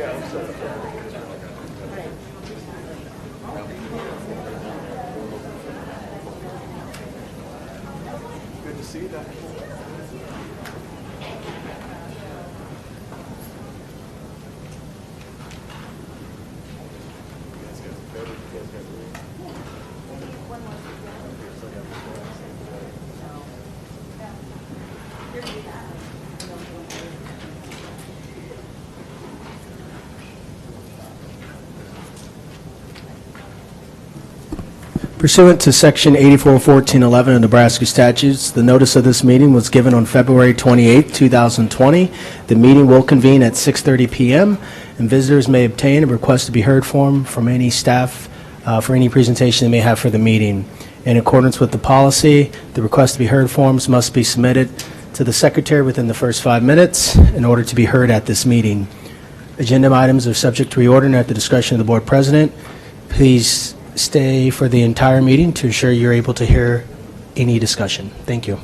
Good to see you. Pursuant to Section 841411 of Nebraska statutes, the notice of this meeting was given on February 28, 2020. The meeting will convene at 6:30 p.m., and visitors may obtain a request to be heard from any staff for any presentation they may have for the meeting. In accordance with the policy, the request to be heard forms must be submitted to the secretary within the first 5 minutes in order to be heard at this meeting. Agenda items are subject to reordering at the discretion of the board president. Please stay for the entire meeting to ensure you're able to hear any discussion. Thank you.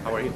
How are you?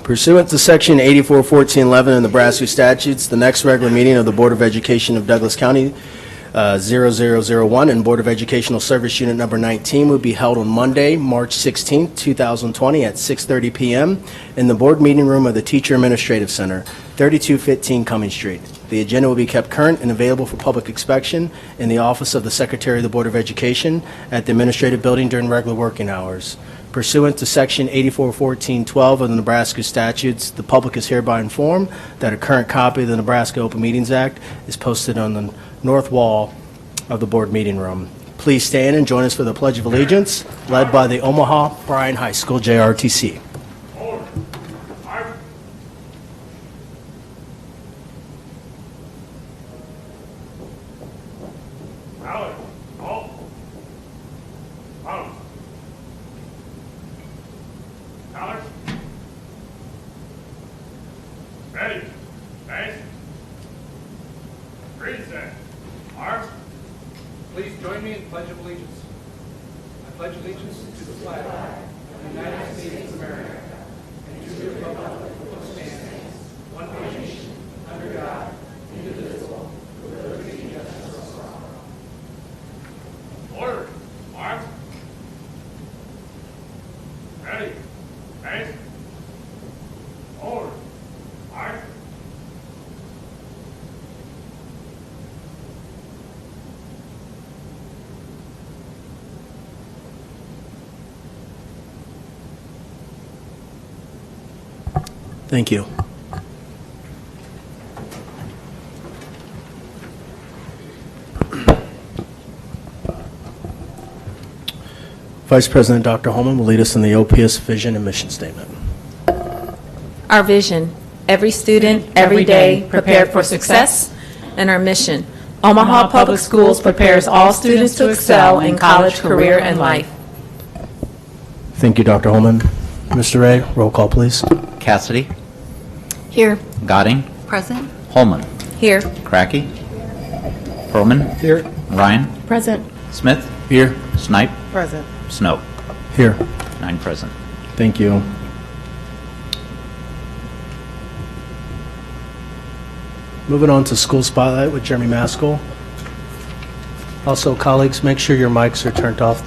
Pursuant to Section 841411 of the Nebraska statutes, the next regular meeting of the Board of Education of Douglas County 0001 and Board of Educational Service Unit Number 19 will be held on Monday, March 16, 2020 at 6:30 p.m. in the Board Meeting Room of the Teacher Administrative Center, 3215 Cummings Street. The agenda will be kept current and available for public inspection in the office of the Secretary of the Board of Education at the Administrative Building during regular working hours. Pursuant to Section 841412 of the Nebraska statutes, the public is hereby informed that a current copy of the Nebraska Open Meetings Act is posted on the north wall of the board meeting room. Please stand and join us for the Pledge of Allegiance, led by the Omaha Bryan High School JRTC. Ready, face, reset, arms. Please join me in Pledge of Allegiance. I pledge allegiance to the flag of the United States of America and to the republic which stands one nation under God, indivisible, with liberty and justice for all. Order, arms. Ready, face, order, arms. Thank you. Vice President Dr. Holman will lead us in the OPS vision and mission statement. Our vision, every student, every day, prepared for success, and our mission, Omaha Public Schools prepares all students to excel in college, career, and life. Thank you, Dr. Holman. Mr. Ray, roll call, please. Cassidy, Here. Godding, Present. Holman, Here. Cracky, Perlman, Here. Ryan, Present. Smith, Here. Snipe, Present. Snow. Here. 9 present. Thank you. Moving on to School Spotlight with Jeremy Maskell. Also, colleagues, make sure your mics are turned off.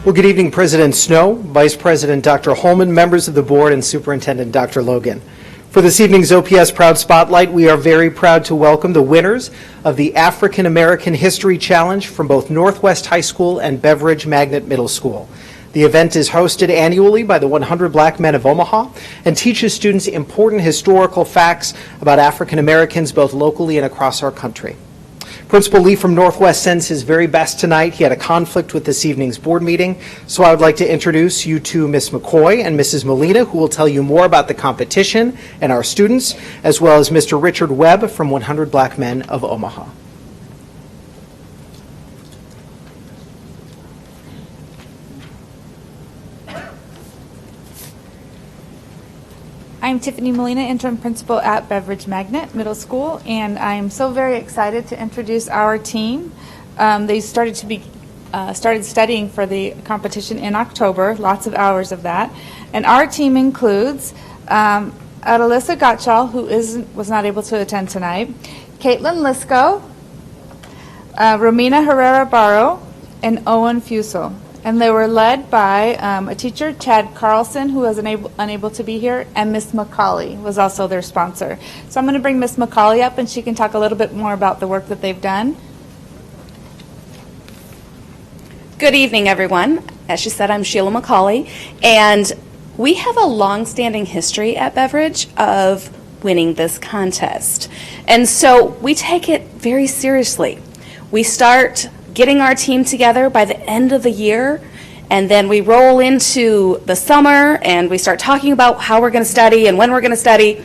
Well, good evening, President Snow, Vice President Dr. Holman, members of the board, and Superintendent Dr. Logan. For this evening's OPS Proud Spotlight, we are very proud to welcome the winners of the African American History Challenge from both Northwest High School and Beveridge Magnet Middle School. The event is hosted annually by the 100 Black Men of Omaha and teaches students important historical facts about African Americans both locally and across our country. Principal Lee from Northwest sends his very best tonight. He had a conflict with this evening's board meeting, so I would like to introduce you to Ms. McCoy and Mrs. Molina, who will tell you more about the competition and our students, as well as Mr. Richard Webb from 100 Black Men of Omaha. I'm Tiffany Molina, interim principal at Beveridge Magnet Middle School, and I am so very excited to introduce our team. They started studying for the competition in October, lots of hours of that. And our team includes Adelissa Gottschall, who was not able to attend tonight, Caitlin Lisco, Romina Herrera Barro, and Owen Fusel. And they were led by a teacher, Chad Carlson, who was unable to be here, and Miss McCauley was also their sponsor. So I'm going to bring Miss McCauley up, and she can talk a little bit more about the work that they've done. Good evening, everyone. As she said, I'm Sheila McCauley, and we have a long-standing history at Beveridge of winning this contest. And so we take it very seriously. We start getting our team together by the end of the year, and then we roll into the summer and we start talking about how we're going to study and when we're going to study.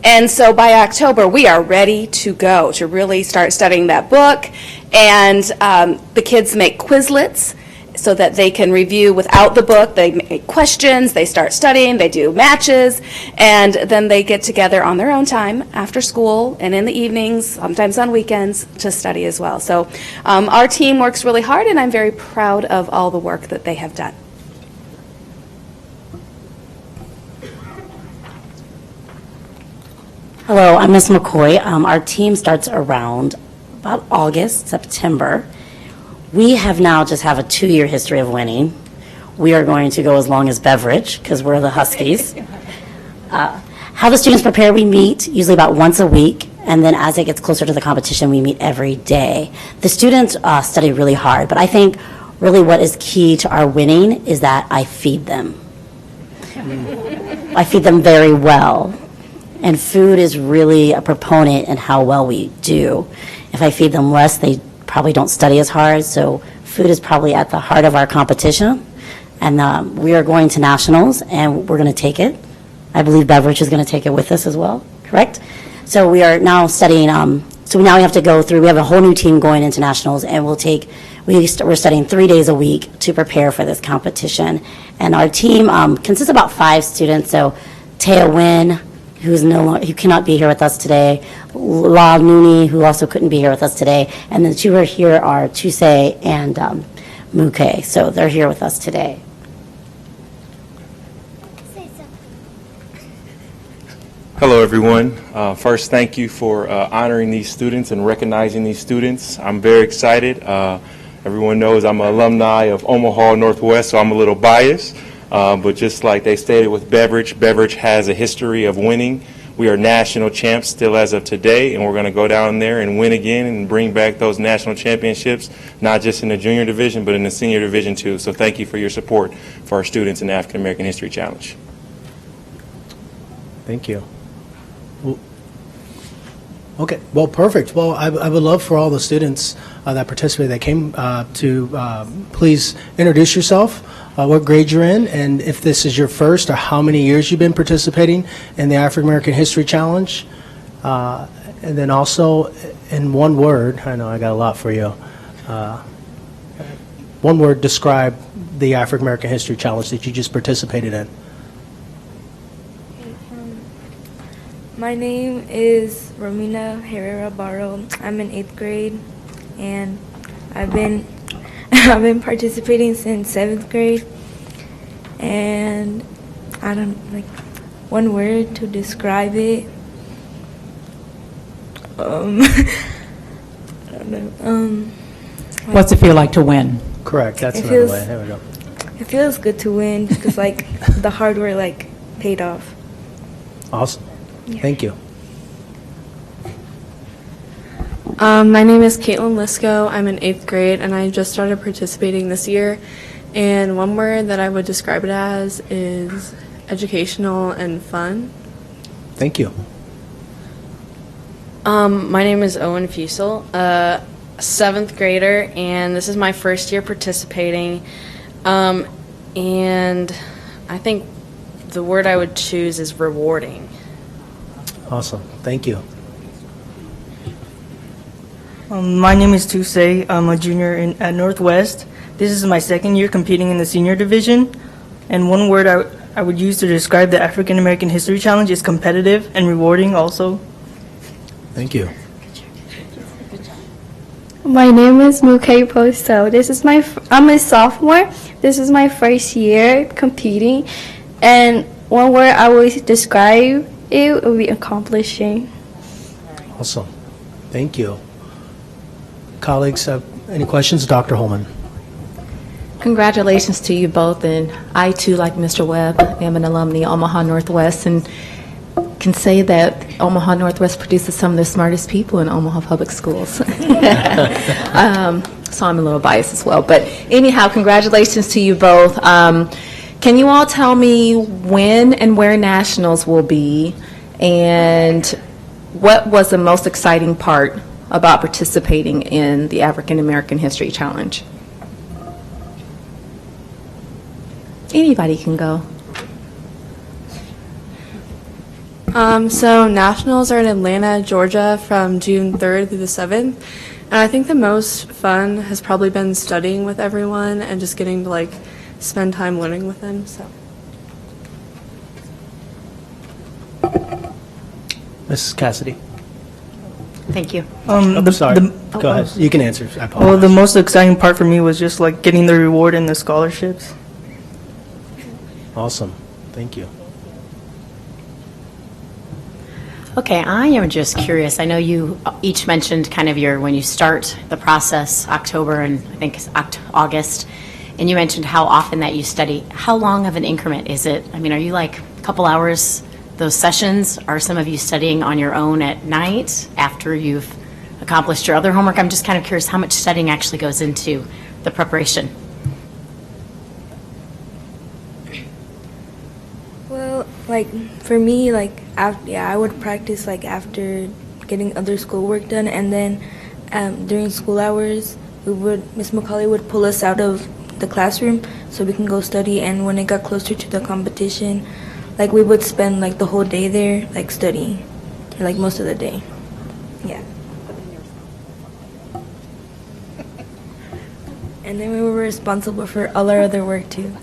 And so by October, we are ready to go to really start studying that book. And the kids make Quizlets so that they can review without the book. They make questions, they start studying, they do matches, and then they get together on their own time after school and in the evenings, sometimes on weekends, to study as well. So our team works really hard, and I'm very proud of all the work that they have done. Hello, I'm Ms. McCoy. Our team starts around about August, September. We have now just have a 2-year history of winning. We are going to go as long as Beveridge because we're the Huskies. How the students prepare, we meet usually about once a week, and then as it gets closer to the competition, we meet every day. The students study really hard, but I think really what is key to our winning is that I feed them. I feed them very well. And food is really a proponent in how well we do. If I feed them less, they probably don't study as hard, so food is probably at the heart of our competition. And we are going to nationals, and we're going to take it. I believe Beveridge is going to take it with us as well, correct? So we are now studying, so now we have to go through, we have a whole new team going into nationals, and we're studying 3 days a week to prepare for this competition. And our team consists of about 5 students, so Taya Wynn, who cannot be here with us today, La Nooney, who also couldn't be here with us today, and the 2 who are here are Tusay and Muke, so they're here with us today. Hello, everyone. First, thank you for honoring these students and recognizing these students. I'm very excited. Everyone knows I'm an alumni of Omaha Northwest, so I'm a little biased. But just like they stated with Beveridge, Beveridge has a history of winning. We are national champs still as of today, and we're going to go down there and win again and bring back those national championships, not just in the junior division, but in the senior division too. So thank you for your support for our students in the African American History Challenge. Thank you. Okay, well, perfect. Well, I would love for all the students that participated, that came to please introduce yourself, what grade you're in, and if this is your first or how many years you've been participating in the African American History Challenge. And then also, in one word, I know I got a lot for you, one word, describe the African American History Challenge that you just participated in. My name is Romina Herrera Barro. I'm in 8th grade, and I've been participating since 7th grade. And I don't one word to describe it. I don't know. What's it feel like to win? Correct. That's another way. There we go. It feels good to win because the hard work paid off. Awesome. Thank you. My name is Caitlin Lisco. I'm in 8th grade, and I just started participating this year. And one word that I would describe it as is educational and fun. Thank you. My name is Owen Fusel, 7th grader, and this is my first year participating. And I think the word I would choose is rewarding. Awesome. Thank you. My name is Tusay. I'm a junior at Northwest. This is my 2nd year competing in the senior division. And one word I would use to describe the African American History Challenge is competitive and rewarding also. Thank you. My name is Muke Posto. I'm a sophomore. This is my first year competing. And one word I would describe it would be accomplishing. Awesome. Thank you. Colleagues, any questions? Dr. Holman. Congratulations to you both, and I too, like Mr. Webb, am an alumni of Omaha Northwest and can say that Omaha Northwest produces some of the smartest people in Omaha Public Schools. So I'm a little biased as well. But anyhow, congratulations to you both. Can you all tell me when and where nationals will be, and what was the most exciting part about participating in the African American History Challenge? Anybody can go. So nationals are in Atlanta, Georgia from June 3rd through the 7th. And I think the most fun has probably been studying with everyone and just getting to spend time learning with them. So. Mrs. Cassidy. Thank you. Sorry. Go ahead. You can answer. I apologize. Well, the most exciting part for me was just getting the reward and the scholarships. Awesome. Thank you. Okay, I am just curious. I know you each mentioned kind of when you start the process, October and I think it's August, and you mentioned how often that you study. How long of an increment is it? I mean, are you like a couple hours, those sessions? Are some of you studying on your own at night after you've accomplished your other homework? I'm just kind of curious how much studying actually goes into the preparation. Well, like for me, like I would practice like after getting other schoolwork done, and then during school hours, Miss Macaulay would pull us out of the classroom so we can go study. And when it got closer to the competition, like we would spend like the whole day there, like studying, or, like most of the day. Yeah. And then we were responsible for all our other work too.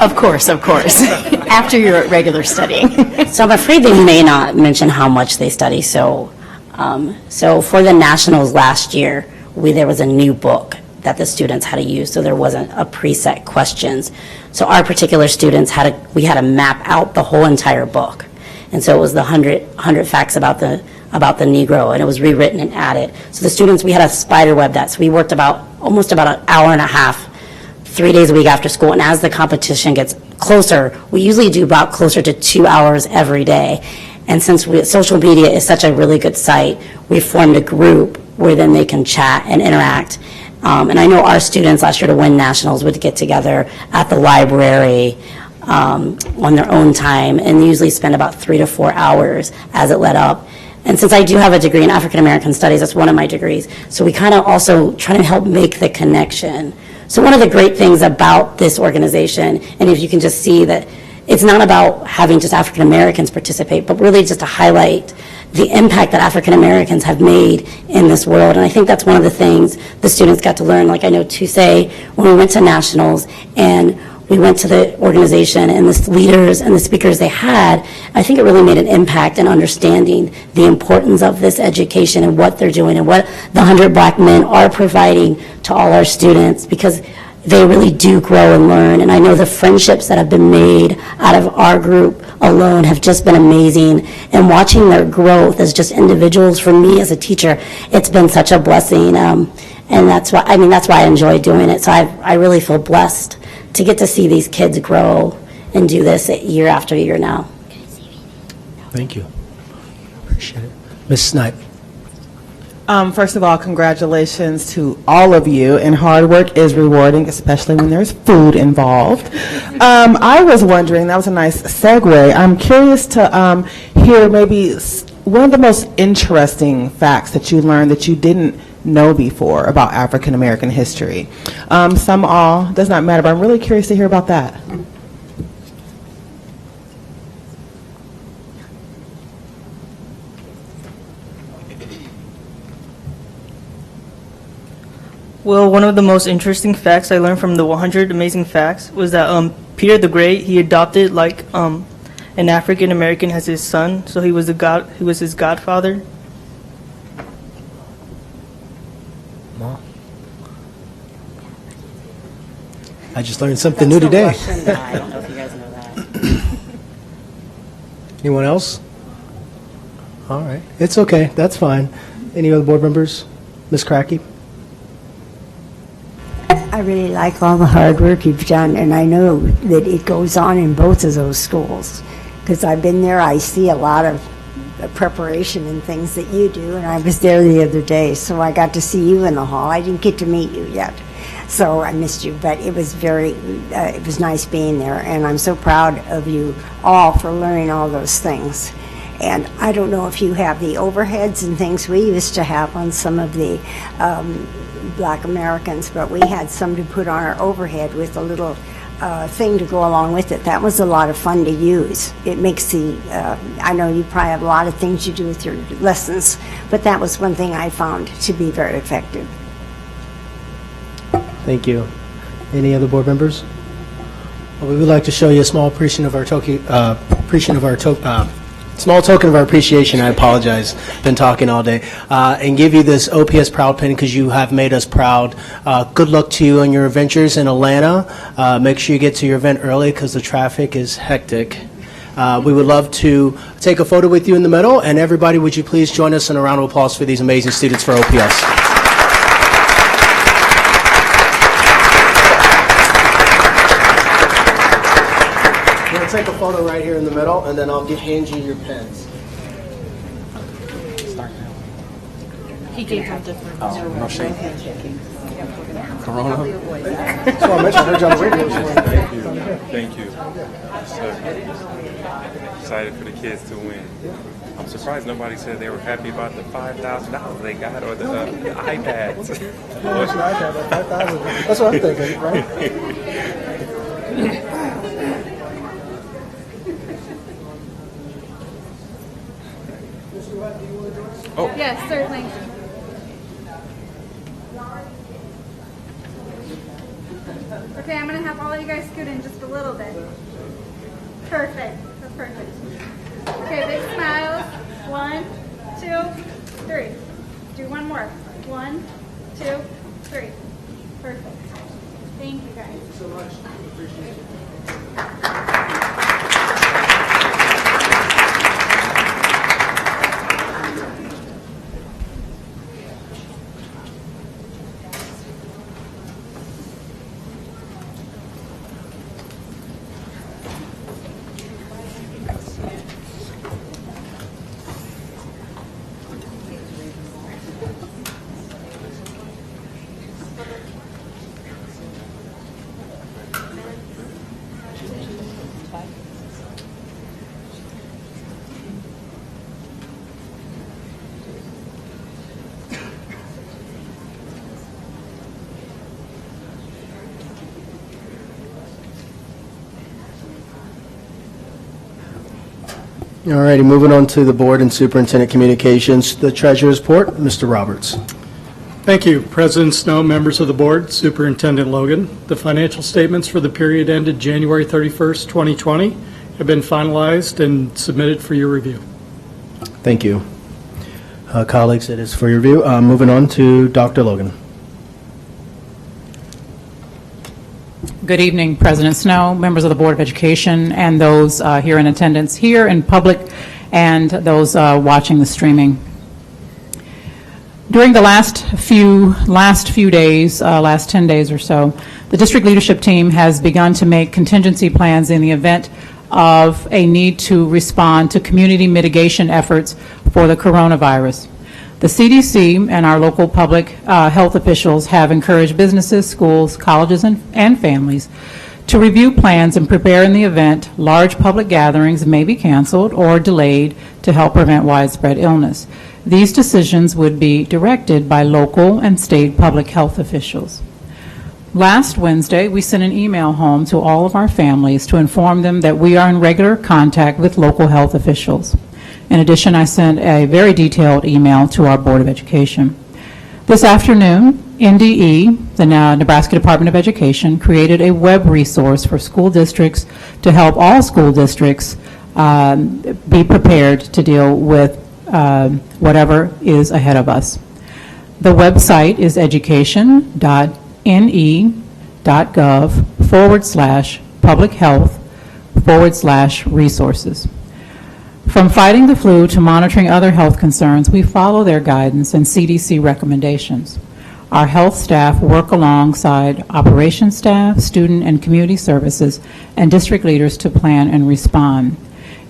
Of course, after your regular studying. So I'm afraid they may not mention how much they study. So for the nationals last year, there was a new book that the students had to use, so there wasn't a preset questions. So our particular students we had to map out the whole entire book, and so it was the 100 facts about the Negro, and it was rewritten and added. So the students, we had a spider web that, so we worked almost about an hour and a half, 3 days a week after school, and as the competition gets closer, we usually do about closer to 2 hours every day. And since social media is such a really good site, we formed a group where then they can chat and interact. And I know our students last year to win nationals would get together at the library on their own time and usually spend about 3 to 4 hours as it led up. And since I do have a degree in African American Studies, that's one of my degrees, so we kind of also try to help make the connection. So one of the great things about this organization, and if you can just see that it's not about having just African Americans participate, but really just to highlight the impact that African Americans have made in this world. And I think that's one of the things the students got to learn. Like I know Tuesday, when we went to nationals and we went to the organization and the leaders and the speakers they had, I think it really made an impact in understanding the importance of this education and what they're doing and what the 100 Black men are providing to all our students, because they really do grow and learn. And I know the friendships that have been made out of our group alone have just been amazing. And watching their growth as just individuals, for me as a teacher, it's been such a blessing. And that's why I enjoy doing it. So I really feel blessed to get to see these kids grow and do this year after year now. Thank you. Appreciate it. Ms. Snipe. First of all, congratulations to all of you, and hard work is rewarding, especially when there's food involved. I was wondering, that was a nice segue, I'm curious to hear maybe one of the most interesting facts that you learned that you didn't know before about African American history. Some, all, does not matter, but I'm really curious to hear about that. Well, one of the most interesting facts I learned from the 100 Amazing Facts was that Peter the Great, he adopted like an African American as his son, so he was his godfather. I just learned something new today. I don't know if you guys know that. Anyone else? All right. It's okay. That's fine. Any other board members? Ms. Cracky? I really like all the hard work you've done, and I know that it goes on in both of those schools. Because I've been there, I see a lot of preparation and things that you do, and I was there the other day, so I got to see you in the hall. I didn't get to meet you yet, so I missed you, but it was it was nice being there, and I'm so proud of you all for learning all those things. And I don't know if you have the overheads and things we used to have on some of the Black Americans, but we had some to put on our overhead with a little thing to go along with it. That was a lot of fun to use. It makes I know you probably have a lot of things you do with your lessons, but that was one thing I found to be very effective. Thank you. Any other board members? Well, we would like to show you a small appreciation of our small token of our appreciation. I apologize, been talking all day, and give you this OPS Proud Pin because you have made us proud. Good luck to you on your adventures in Atlanta. Make sure you get to your event early because the traffic is hectic. We would love to take a photo with you in the middle, and everybody, would you please join us in a round of applause for these amazing students for OPS. We're going to take a photo right here in the middle, and then I'll hand you your pens. He gave them different. No shame. Corona. That's why I mentioned her on the radio. Thank you. Excited for the kids to win. I'm surprised nobody said they were happy about the $5,000 they got or the iPads. That's what I'm thinking, right? Oh. Yes, certainly. Okay, I'm going to have all of you guys scoot in just a little bit. Perfect. That's perfect. Okay, big smiles. 1, 2, 3. Do one more. 1, 2, 3. Perfect. Thank you, guys. Thank you so much. Appreciate it. All righty, moving on to the board and superintendent communications. The treasurer's report, Mr. Roberts. Thank you, President Snow, members of the board, Superintendent Logan. The financial statements for the period ended January 31st, 2020 have been finalized and submitted for your review. Thank you. Colleagues, it is for your review. Moving on to Dr. Logan. Good evening, President Snow, members of the Board of Education, and those here in attendance here in public, and those watching the streaming. During the last few days, last 10 days or so, the district leadership team has begun to make contingency plans in the event of a need to respond to community mitigation efforts for the coronavirus. The CDC and our local public health officials have encouraged businesses, schools, colleges, and families to review plans and prepare in the event large public gatherings may be canceled or delayed to help prevent widespread illness. These decisions would be directed by local and state public health officials. Last Wednesday, we sent an email home to all of our families to inform them that we are in regular contact with local health officials. In addition, I sent a very detailed email to our Board of Education. This afternoon, NDE, the Nebraska Department of Education, created a web resource for school districts to help all school districts be prepared to deal with whatever is ahead of us. The website is education.ne.gov/publichealth/resources. From fighting the flu to monitoring other health concerns, we follow their guidance and CDC recommendations. Our health staff work alongside operations staff, student and community services, and district leaders to plan and respond.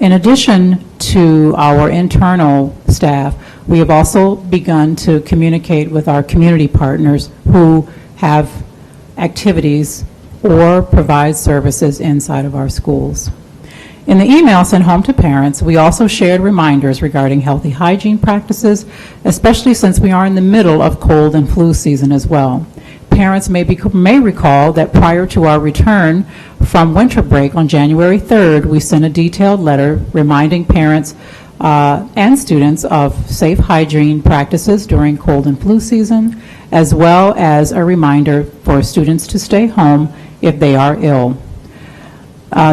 In addition to our internal staff, we have also begun to communicate with our community partners who have activities or provide services inside of our schools. In the email sent home to parents, we also shared reminders regarding healthy hygiene practices, especially since we are in the middle of cold and flu season as well. Parents may recall that prior to our return from winter break on January 3rd, we sent a detailed letter reminding parents and students of safe hygiene practices during cold and flu season, as well as a reminder for students to stay home if they are ill.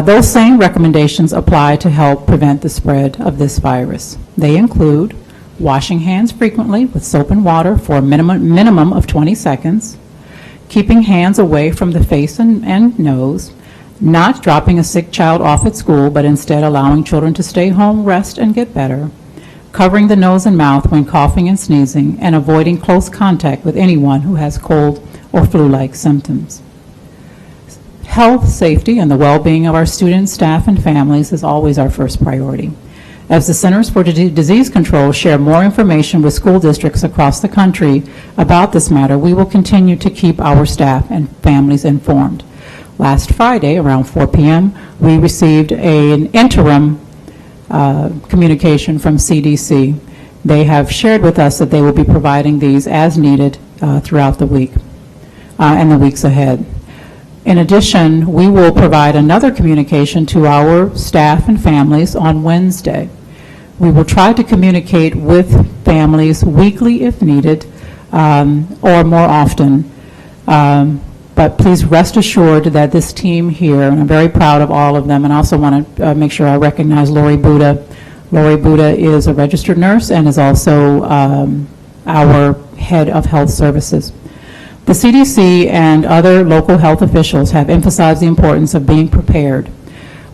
Those same recommendations apply to help prevent the spread of this virus. They include washing hands frequently with soap and water for a minimum of 20 seconds, keeping hands away from the face and nose, not dropping a sick child off at school, but instead allowing children to stay home, rest, and get better, covering the nose and mouth when coughing and sneezing, and avoiding close contact with anyone who has cold or flu-like symptoms. Health, safety, and the well-being of our students, staff, and families is always our first priority. As the Centers for Disease Control share more information with school districts across the country about this matter, we will continue to keep our staff and families informed. Last Friday, around 4 p.m., we received an interim communication from CDC. They have shared with us that they will be providing these as needed throughout the week and the weeks ahead. In addition, we will provide another communication to our staff and families on Wednesday. We will try to communicate with families weekly if needed, or more often. But please rest assured that this team here, and I'm very proud of all of them, and I also want to make sure I recognize Lori Buda. Lori Buda is a registered nurse and is also our head of health services. The CDC and other local health officials have emphasized the importance of being prepared.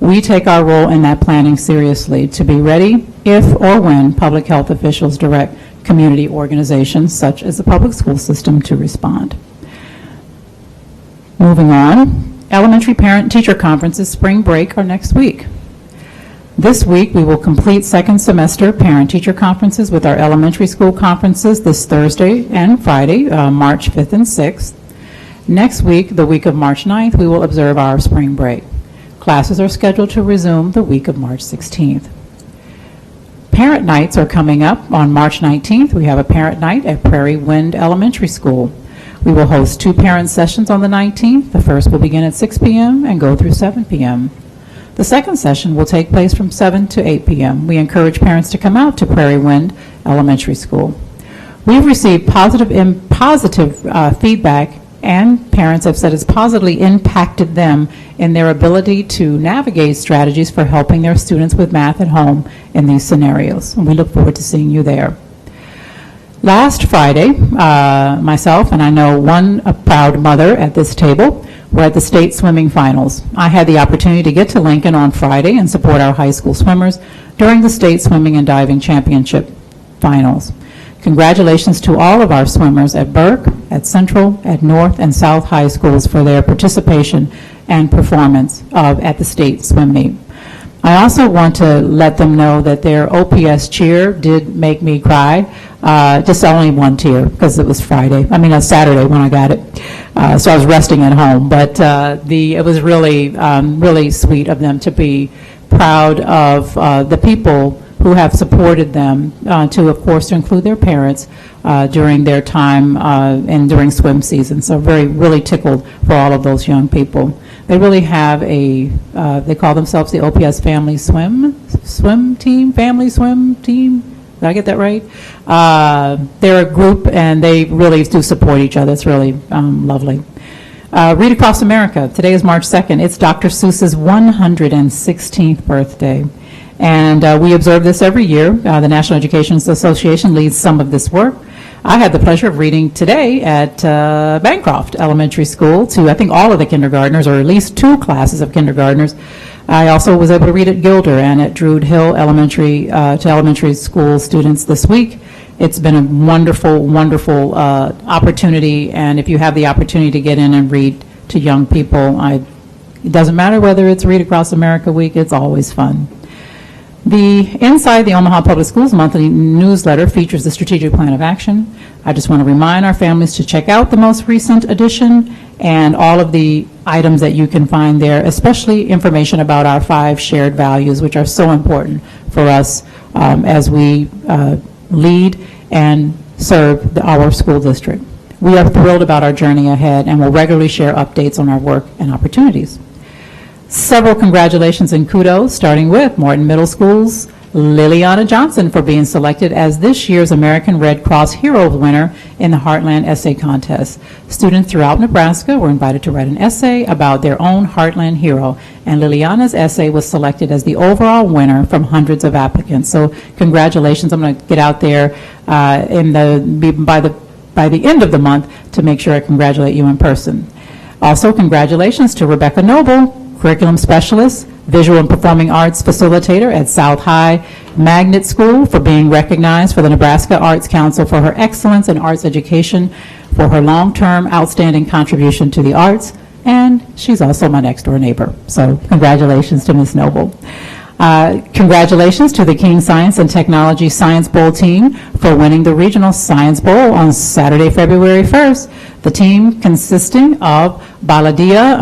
We take our role in that planning seriously to be ready if or when public health officials direct community organizations such as the public school system to respond. Moving on, elementary parent-teacher conferences spring break are next week. This week, we will complete second semester parent-teacher conferences with our elementary school conferences this Thursday and Friday, March 5th and 6th. Next week, the week of March 9th, we will observe our spring break. Classes are scheduled to resume the week of March 16th. Parent nights are coming up. On March 19th, we have a parent night at Prairie Wind Elementary School. We will host 2 parent sessions on the 19th. The first will begin at 6 p.m. and go through 7 p.m. The second session will take place from 7 to 8 p.m. We encourage parents to come out to Prairie Wind Elementary School. We've received positive feedback, and parents have said it's positively impacted them in their ability to navigate strategies for helping their students with math at home in these scenarios. And we look forward to seeing you there. Last Friday, myself and I know one proud mother at this table were at the state swimming finals. I had the opportunity to get to Lincoln on Friday and support our high school swimmers during the state swimming and diving championship finals. Congratulations to all of our swimmers at Burke, at Central, at North, and South High Schools for their participation and performance at the state swim meet. I also want to let them know that their OPS cheer did make me cry. Just only one tear because it was Saturday when I got it. So I was resting at home. But it was really, really sweet of them to be proud of the people who have supported them, to, of course, to include their parents during their time and during swim season. So really tickled for all of those young people. They really have they call themselves the OPS Family Swim Team. Did I get that right? They're a group, and they really do support each other. It's really lovely. Read Across America. Today is March 2nd. It's Dr. Seuss's 116th birthday. And we observe this every year. The National Education Association leads some of this work. I had the pleasure of reading today at Bancroft Elementary School to, I think, all of the kindergartners, or at least 2 classes of kindergartners. I also was able to read at Gilder and at Druid Hill Elementary to elementary school students this week. It's been a wonderful, wonderful opportunity, and if you have the opportunity to get in and read to young people, it doesn't matter whether it's Read Across America Week, it's always fun. The Inside the Omaha Public Schools monthly newsletter features the strategic plan of action. I just want to remind our families to check out the most recent edition and all of the items that you can find there, especially information about our 5 shared values, which are so important for us as we lead and serve our school district. We are thrilled about our journey ahead and will regularly share updates on our work and opportunities. Several congratulations and kudos, starting with Morton Middle School's Liliana Johnson for being selected as this year's American Red Cross Hero winner in the Heartland Essay Contest. Students throughout Nebraska were invited to write an essay about their own Heartland hero, and Liliana's essay was selected as the overall winner from hundreds of applicants. So congratulations. I'm going to get out there by the end of the month to make sure I congratulate you in person. Also, congratulations to Rebecca Noble curriculum specialist, visual and performing arts facilitator at South High Magnet School, for being recognized for the Nebraska Arts Council for her excellence in arts education, for her long-term outstanding contribution to the arts, and she's also my next-door neighbor. So congratulations to Ms. Noble. Congratulations to the King Science and Technology Science Bowl team for winning the Regional Science Bowl on Saturday, February 1st. The team, consisting of Baladia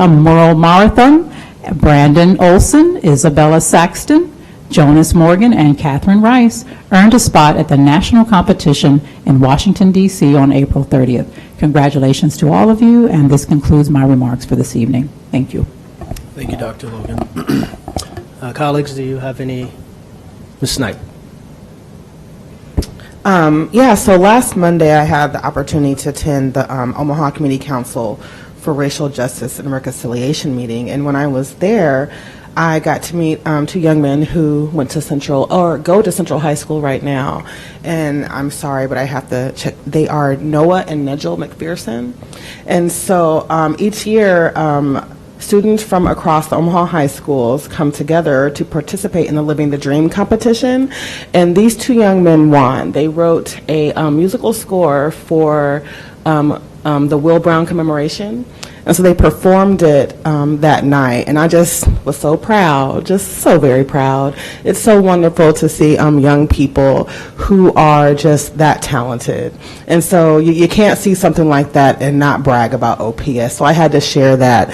Marathon, Brandon Olson, Isabella Saxton, Jonas Morgan, and Catherine Rice, earned a spot at the national competition in Washington, D.C. on April 30th. Congratulations to all of you, and this concludes my remarks for this evening. Thank you. Thank you, Dr. Logan. Colleagues, do you have any? Ms. Snipe. So last Monday I had the opportunity to attend the Omaha Community Council for Racial Justice and Reconciliation meeting, and when I was there, I got to meet two young men who went to go to Central High School right now, and I'm sorry, but I have to check. They are Noah and Nigel McPherson, and so each year, students from across the Omaha high schools come together to participate in the Living the Dream competition, and these two young men won. They wrote a musical score for the Will Brown commemoration, and so they performed it that night, and I just was so proud, just so very proud. It's so wonderful to see young people who are just that talented, and so you can't see something like that and not brag about OPS. So I had to share that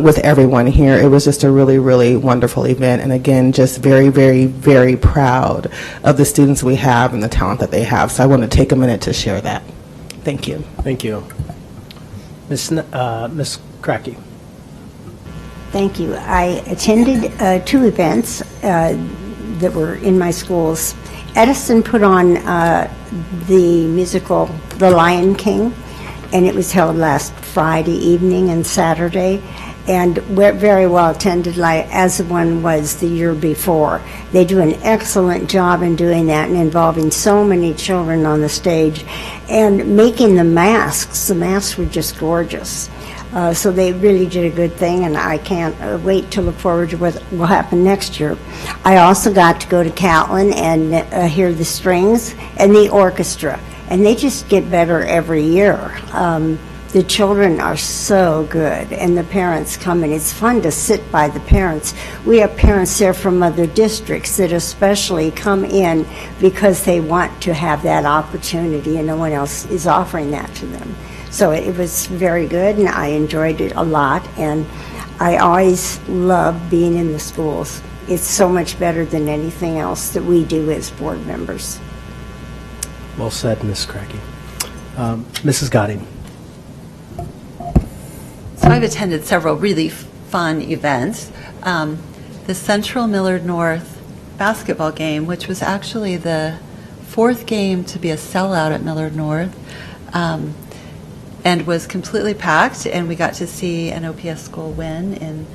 with everyone here. It was just a really, really wonderful event, and again, just very, very, very proud of the students we have and the talent that they have. So I want to take a minute to share that. Thank you. Thank you. Ms. Cracky. Thank you. I attended two events that were in my schools. Edison put on the musical The Lion King, and it was held last Friday evening and Saturday, and very well attended, as one was the year before. They do an excellent job in doing that and involving so many children on the stage and making the masks. The masks were just gorgeous. So they really did a good thing, and I can't wait to look forward to what will happen next year. I also got to go to Catlin and hear the strings and the orchestra, and they just get better every year. The children are so good, and the parents come, and it's fun to sit by the parents. We have parents there from other districts that especially come in because they want to have that opportunity, and no one else is offering that to them. So it was very good, and I enjoyed it a lot, and I always love being in the schools. It's so much better than anything else that we do as board members. Well said, Ms. Cracky. Mrs. Gotti. So I've attended several really fun events. The Central Millard North basketball game, which was actually the fourth game to be a sellout at Millard North, and was completely packed, and we got to see an OPS school win in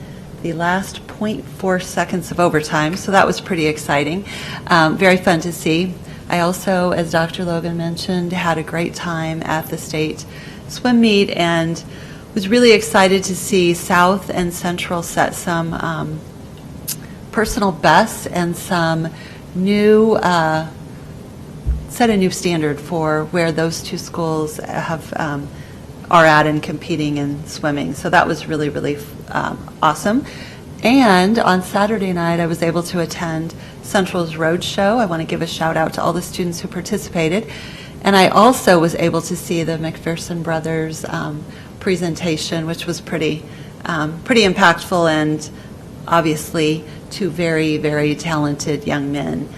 the last 0.4 seconds of overtime, so that was pretty exciting. Very fun to see. I also, as Dr. Logan mentioned, had a great time at the state swim meet and was really excited to see South and Central set some personal bests and some new set a new standard for where those two schools are at in competing in swimming. So that was really, really awesome. And on Saturday night, I was able to attend Central's Road Show. I want to give a shout out to all the students who participated. And I also was able to see the McPherson brothers presentation, which was pretty impactful, and obviously two very, very talented young men.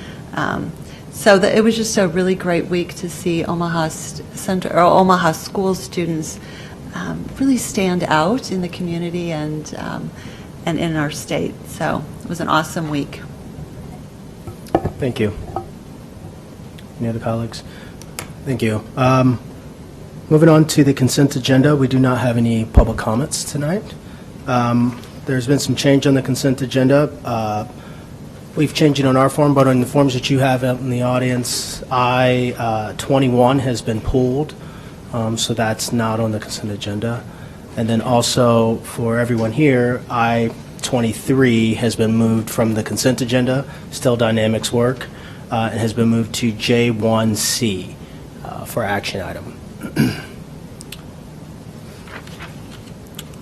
So it was just a really great week to see Omaha school students really stand out in the community and in our state. So it was an awesome week. Thank you. Any other colleagues? Thank you. Moving on to the consent agenda, we do not have any public comments tonight. There's been some change on the consent agenda. We've changed it on our form, but on the forms that you have out in the audience, I-21 has been pulled, so that's not on the consent agenda. And then also for everyone here, I-2 23 has been moved from the consent agenda, still dynamics work, and has been moved to J1C for action item.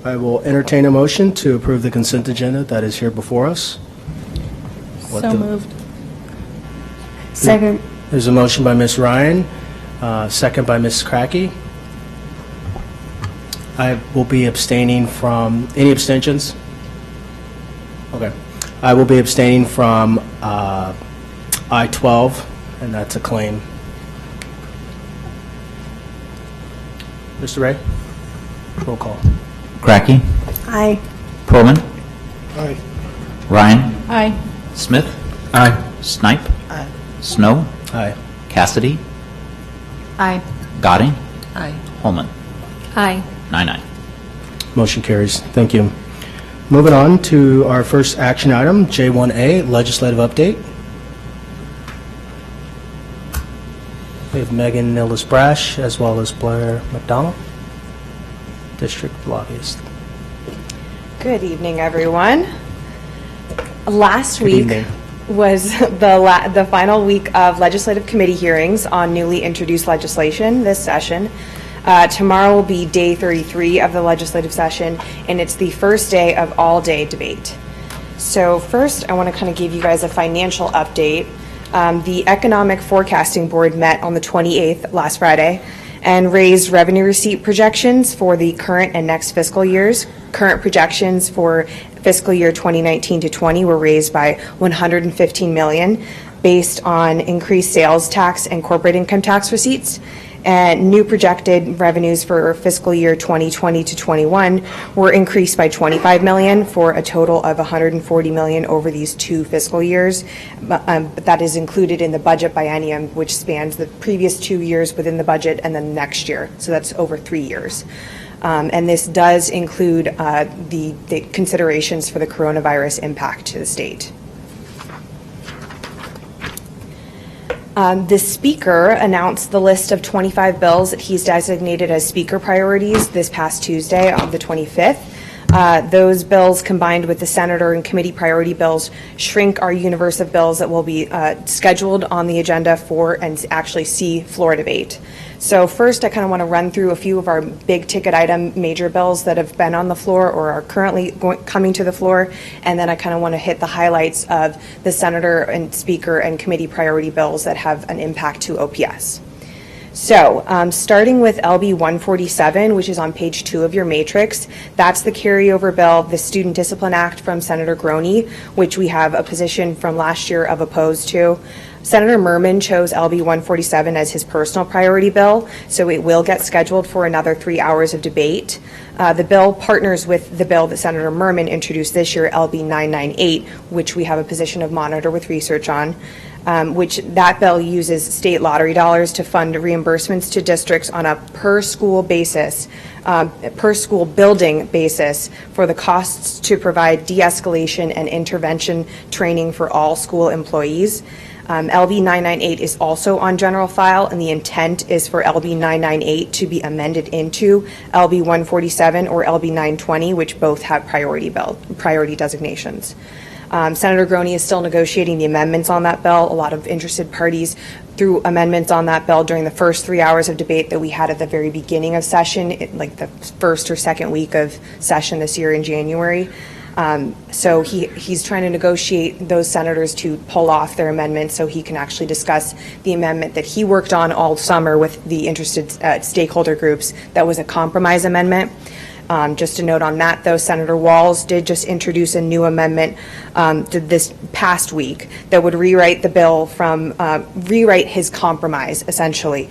I will entertain a motion to approve the consent agenda that is here before us. So moved. Second. There's a motion by Ms. Ryan, second by Ms. Cracky. I will be abstaining from, any abstentions? Okay. I will be abstaining from I-12, and that's a claim. Mr. Ray? Roll call. Cracky. Aye. Pearlman. Aye. Ryan. Aye. Smith. Aye. Snipe. Aye. Snow. Aye. Cassidy. Aye. Gadding. Aye. Holman. Aye. 9-9. Motion carries. Thank you. Moving on to our first action item, J1A, legislative update. We have Megan Nillis-Brash as well as Blair McDonald, district lobbyist. Good evening, everyone. Last Good week evening. was the final week of legislative committee hearings on newly introduced legislation this session. Tomorrow will be day 33 of the legislative session, and it's the first day of all-day debate. So first, I want to kind of give you guys a financial update. The Economic Forecasting Board met on the 28th, last Friday, and raised revenue receipt projections for the current and next fiscal years. Current projections for fiscal year 2019 to 20 were raised by $115 million based on increased sales tax and corporate income tax receipts. And new projected revenues for fiscal year 2020 to 21 were increased by $25 million for a total of $140 million over these two fiscal years. But that is included in the budget biennium, which spans the previous 2 years within the budget and then next year. So that's over 3 years. And this does include the considerations for the coronavirus impact to the state. The Speaker announced the list of 25 bills that he's designated as Speaker priorities this past Tuesday on the 25th. Those bills, combined with the Senator and committee priority bills, shrink our universe of bills that will be scheduled on the agenda for and actually see floor debate. So first, I kind of want to run through a few of our big ticket item major bills that have been on the floor or are currently coming to the floor, and then I kind of want to hit the highlights of the Senator and Speaker and committee priority bills that have an impact to OPS. So, starting with LB 147, which is on page 2 of your matrix, that's the carryover bill, the Student Discipline Act from Senator Groney, which we have a position from last year of opposed to. Senator Merman chose LB 147 as his personal priority bill, so it will get scheduled for another 3 hours of debate. The bill partners with the bill that Senator Merman introduced this year, LB 998, which we have a position of monitor with research on, which that bill uses state lottery dollars to fund reimbursements to districts on a per school basis, per school building basis for the costs to provide de-escalation and intervention training for all school employees. LB 998 is also on general file, and the intent is for LB 998 to be amended into LB 147 or LB 920, which both have priority designations. Senator Groney is still negotiating the amendments on that bill. A lot of interested parties threw amendments on that bill during the first 3 hours of debate that we had at the very beginning of session, like the first or second week of session this year in January. So he's trying to negotiate those senators to pull off their amendments so he can actually discuss the amendment that he worked on all summer with the interested stakeholder groups that was a compromise amendment. Just a note on that, though, Senator Walz did just introduce a new amendment this past week that would rewrite the bill from, rewrite his compromise, essentially.